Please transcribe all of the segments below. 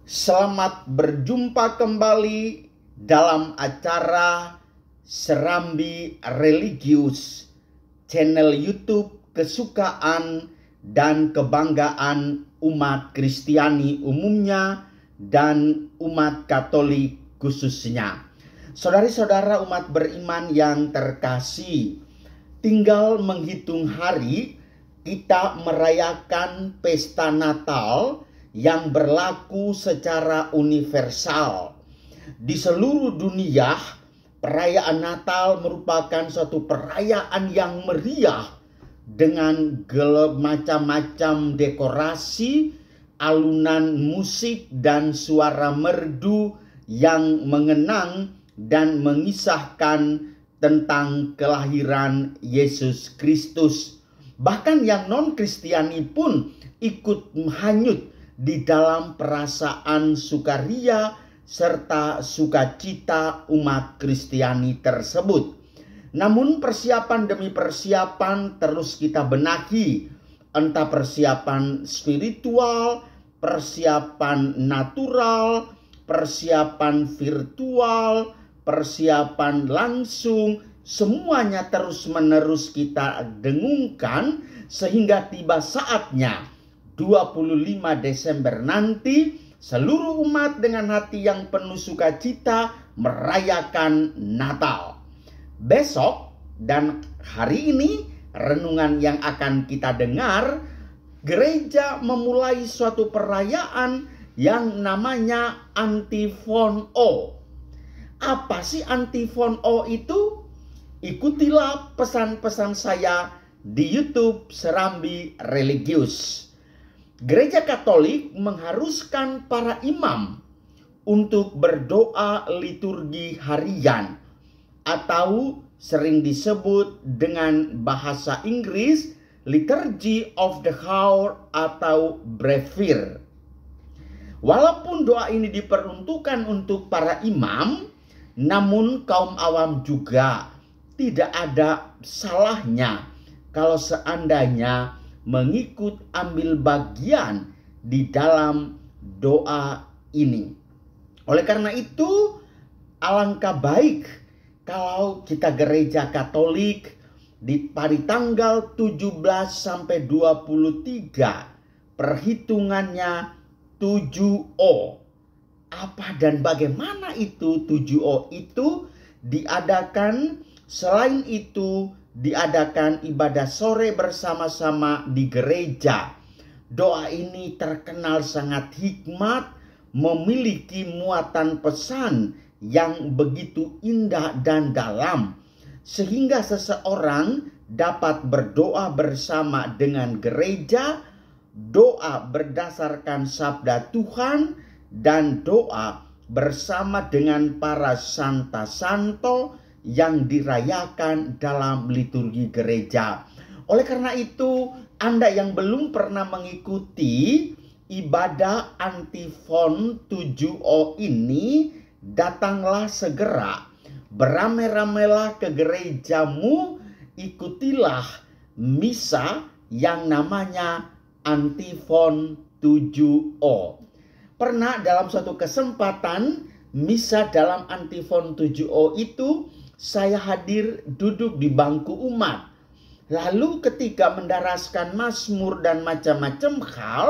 Selamat berjumpa kembali dalam acara Serambi Religius, channel YouTube kesukaan dan kebanggaan umat Kristiani umumnya dan umat Katolik khususnya. Saudari-saudara umat beriman yang terkasih, tinggal menghitung hari kita merayakan pesta Natal yang berlaku secara universal. Di seluruh dunia, perayaan Natal merupakan suatu perayaan yang meriah dengan macam-macam dekorasi, alunan musik, dan suara merdu yang mengenang dan mengisahkan tentang kelahiran Yesus Kristus. Bahkan yang non-Kristiani pun ikut hanyut di dalam perasaan sukaria serta sukacita umat Kristiani tersebut. Namun persiapan demi persiapan terus kita benahi, entah persiapan spiritual, persiapan natural, persiapan virtual, persiapan langsung, semuanya terus-menerus kita dengungkan sehingga tiba saatnya 25 Desember nanti seluruh umat dengan hati yang penuh sukacita merayakan Natal. Besok dan hari ini renungan yang akan kita dengar, gereja memulai suatu perayaan yang namanya Antifon O. Apa sih Antifon O itu? Ikutilah pesan-pesan saya di YouTube Serambi Religius. Gereja Katolik mengharuskan para imam untuk berdoa liturgi harian atau sering disebut dengan bahasa Inggris Liturgy of the Hour atau Brevier. Walaupun doa ini diperuntukkan untuk para imam, namun kaum awam juga tidak ada salahnya kalau seandainya mengikut ambil bagian di dalam doa ini. Oleh karena itu, alangkah baik kalau kita gereja Katolik pada tanggal 17 sampai 23 perhitungannya 7O. Apa dan bagaimana itu 7O itu diadakan? Selain itu diadakan ibadah sore bersama-sama di gereja. Doa ini terkenal sangat hikmat, memiliki muatan pesan yang begitu indah dan dalam, sehingga seseorang dapat berdoa bersama dengan gereja, doa berdasarkan sabda Tuhan, dan doa bersama dengan para santa-santo yang dirayakan dalam liturgi gereja. Oleh karena itu, Anda yang belum pernah mengikuti ibadah Antifon 7O ini, datanglah segera. Beramai-ramailah ke gerejamu, ikutilah misa yang namanya Antifon 7O. Pernah dalam suatu kesempatan misa dalam Antifon 7O itu saya hadir duduk di bangku umat. Lalu ketika mendaraskan mazmur dan macam-macam hal,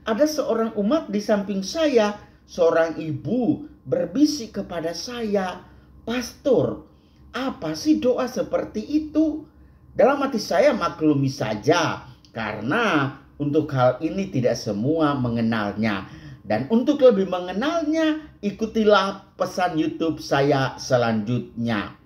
ada seorang umat di samping saya, seorang ibu berbisik kepada saya, "Pastor, apa sih doa seperti itu?" Dalam hati saya maklumi saja, karena untuk hal ini tidak semua mengenalnya. Dan untuk lebih mengenalnya, ikutilah pesan YouTube saya selanjutnya.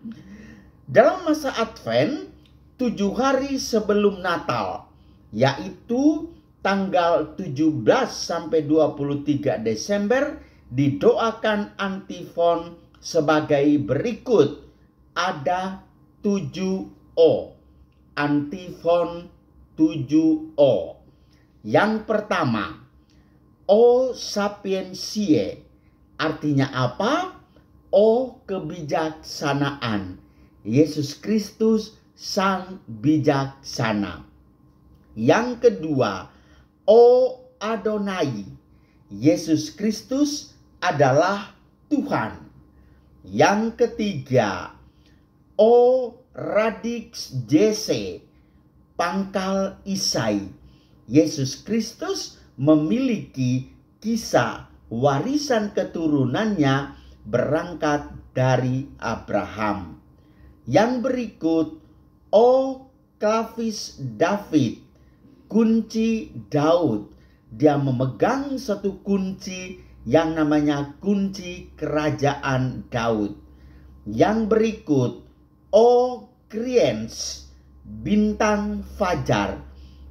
Dalam masa Advent, 7 hari sebelum Natal, yaitu tanggal 17 sampai 23 Desember, didoakan antifon sebagai berikut. Ada 7O. Antifon 7O. Yang pertama, O sapientiae, artinya apa? O kebijaksanaan. Yesus Kristus sang bijaksana. Yang kedua, O Adonai, Yesus Kristus adalah Tuhan. Yang ketiga, O radix Jese, pangkal Isai. Yesus Kristus memiliki kisah warisan keturunannya berangkat dari Abraham. Yang berikut, O clavis David, kunci Daud. Dia memegang satu kunci yang namanya kunci kerajaan Daud. Yang berikut, O Kriens, bintang fajar.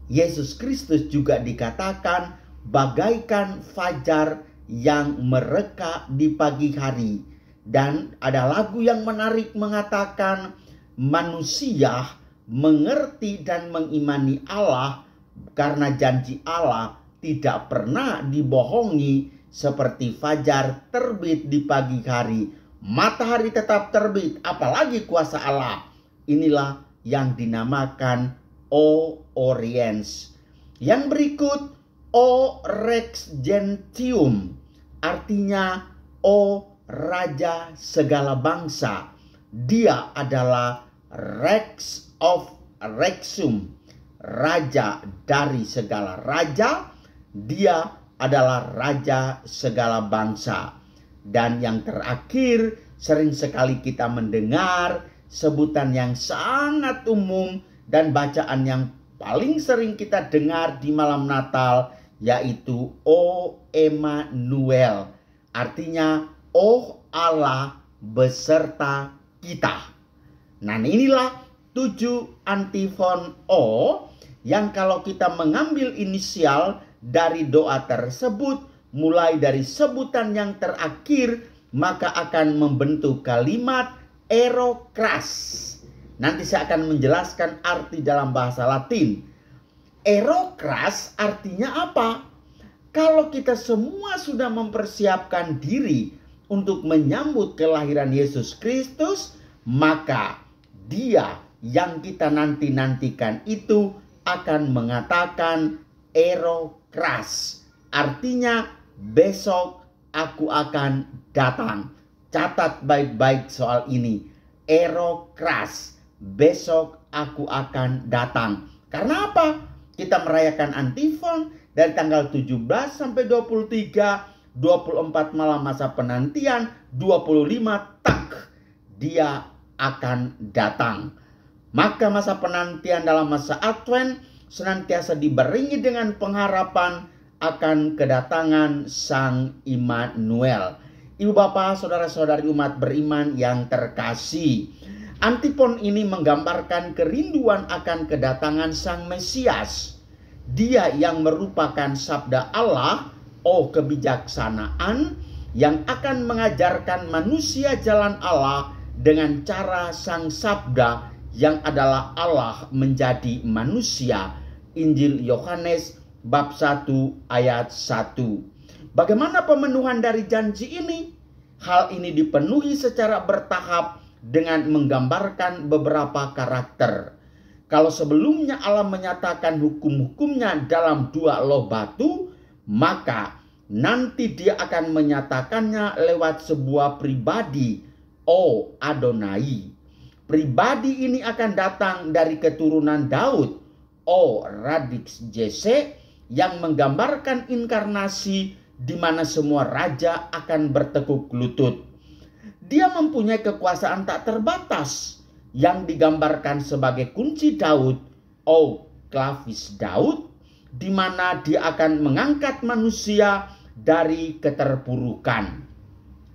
Yesus Kristus juga dikatakan bagaikan fajar yang mereka di pagi hari. Dan ada lagu yang menarik mengatakan manusia mengerti dan mengimani Allah karena janji Allah tidak pernah dibohongi, seperti fajar terbit di pagi hari. Matahari tetap terbit, apalagi kuasa Allah. Inilah yang dinamakan O Oriens. Yang berikut, O Rex Gentium, artinya O Raja segala bangsa. Dia adalah Rex of Rexum, raja dari segala raja. Dia adalah raja segala bangsa. Dan yang terakhir, sering sekali kita mendengar sebutan yang sangat umum dan bacaan yang paling sering kita dengar di malam Natal, yaitu O Emmanuel, artinya Oh Allah beserta kita. Nah, inilah 7 antifon O yang kalau kita mengambil inisial dari doa tersebut, mulai dari sebutan yang terakhir, maka akan membentuk kalimat Erokras. Nanti saya akan menjelaskan arti dalam bahasa Latin. Erokras artinya apa? Kalau kita semua sudah mempersiapkan diri untuk menyambut kelahiran Yesus Kristus, maka Dia yang kita nanti-nantikan itu akan mengatakan Erokras. Artinya besok aku akan datang. Catat baik-baik soal ini. Erokras. Besok aku akan datang. Karena apa? Kita merayakan antifon dari tanggal 17 sampai 23, 24 malam masa penantian, 25 tak Dia akan datang. Maka masa penantian dalam masa Advent senantiasa diberingi dengan pengharapan akan kedatangan Sang Immanuel. Ibu bapak, saudara-saudari umat beriman yang terkasih, antifon ini menggambarkan kerinduan akan kedatangan Sang Mesias. Dia yang merupakan sabda Allah, oh kebijaksanaan, yang akan mengajarkan manusia jalan Allah dengan cara Sang Sabda yang adalah Allah menjadi manusia. Injil Yohanes bab 1 ayat 1. Bagaimana pemenuhan dari janji ini? Hal ini dipenuhi secara bertahap dengan menggambarkan beberapa karakter. Kalau sebelumnya Allah menyatakan hukum-hukumnya dalam 2 loh batu, maka nanti Dia akan menyatakannya lewat sebuah pribadi, O Adonai. Pribadi ini akan datang dari keturunan Daud, O radix Jese, yang menggambarkan inkarnasi di mana semua raja akan bertekuk lutut. Dia mempunyai kekuasaan tak terbatas yang digambarkan sebagai kunci Daud, O clavis Daud, di mana Dia akan mengangkat manusia dari keterpurukan.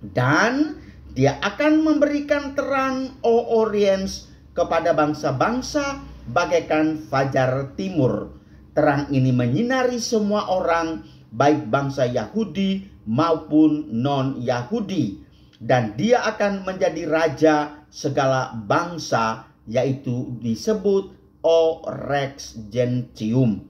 Dan Dia akan memberikan terang, O Oriens, kepada bangsa-bangsa bagaikan fajar timur. Terang ini menyinari semua orang, baik bangsa Yahudi maupun non-Yahudi. Dan Dia akan menjadi raja segala bangsa, yaitu disebut O Rex Gentium.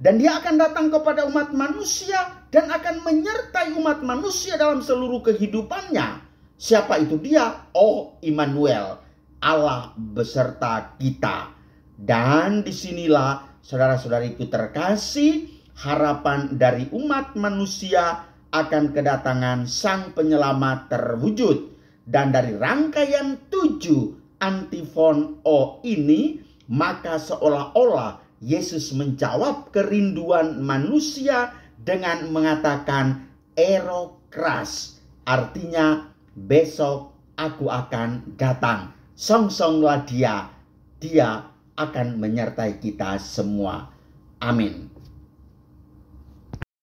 Dan Dia akan datang kepada umat manusia dan akan menyertai umat manusia dalam seluruh kehidupannya. Siapa itu Dia? Oh Immanuel, Allah beserta kita. Dan disinilah saudara-saudariku terkasih, harapan dari umat manusia akan kedatangan Sang Penyelamat terwujud. Dan dari rangkaian 7 antifon O ini, maka seolah-olah Yesus menjawab kerinduan manusia dengan mengatakan erokras, artinya besok aku akan datang. Songsonglah dia akan menyertai kita semua. Amin.